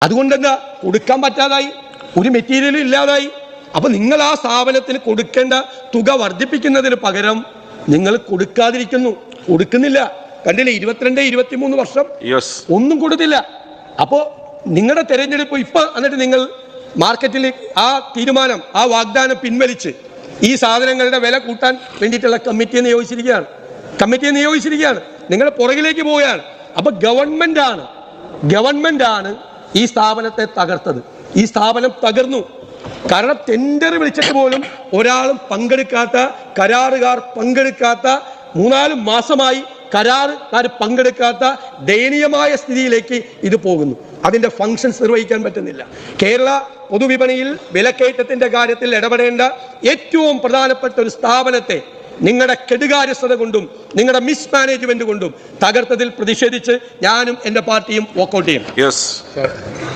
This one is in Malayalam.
അതുകൊണ്ടെന്താ കൊടുക്കാൻ പറ്റാതായി, ഒരു മെറ്റീരിയലും ഇല്ലാതായി. അപ്പൊ നിങ്ങൾ ആ സ്ഥാപനത്തിന് കൊടുക്കേണ്ട തുക വർദ്ധിപ്പിക്കുന്നതിന് പകരം നിങ്ങൾ കൊടുക്കുന്നില്ല. കണ്ടില്ലേ, 22-23 വർഷം ഒന്നും കൊടുത്തില്ല. അപ്പോ നിങ്ങളുടെ തെരഞ്ഞെടുപ്പ് ഇപ്പൊ എന്നിട്ട് നിങ്ങൾ മാർക്കറ്റിൽ ആ തീരുമാനം, ആ വാഗ്ദാനം പിൻവലിച്ച് ഈ സാധനങ്ങളുടെ വില കൂട്ടാൻ വേണ്ടിയിട്ടുള്ള കമ്മിറ്റിയെ നിയോഗിച്ചിരിക്കുകയാണ്. നിങ്ങൾ പുറകിലേക്ക് പോവുകയാണ്. അപ്പൊ ഗവൺമെന്റ് ആണ് ഈ സ്ഥാപനത്തെ തകർത്തത്. ഈ സ്ഥാപനം തകർന്നു. കാരണം ടെൻഡർ വിളിച്ചിട്ട് പോലും ഒരാളും പങ്കെടുക്കാത്ത, കരാറുകാർ പങ്കെടുക്കാത്ത, 3-4 മാസമായി കരാറുകാർ പങ്കെടുക്കാത്ത ദയനീയമായ സ്ഥിതിയിലേക്ക് ഇത് പോകുന്നു. അതിന്റെ ഫങ്ഷൻസ് നിർവഹിക്കാൻ പറ്റുന്നില്ല. കേരള പൊതുവിപണിയിൽ വിലക്കയറ്റത്തിന്റെ കാര്യത്തിൽ ഇടപെടേണ്ട ഏറ്റവും പ്രധാനപ്പെട്ട ഒരു സ്ഥാപനത്തെ നിങ്ങളുടെ കെടുകാര്യസ്ഥത കൊണ്ടും നിങ്ങളുടെ മിസ്മാനേജ്മെന്റ് കൊണ്ടും തകർത്തതിൽ പ്രതിഷേധിച്ച് ഞാനും എൻ്റെ പാർട്ടിയും വോക്കൗട്ട് ചെയ്യും.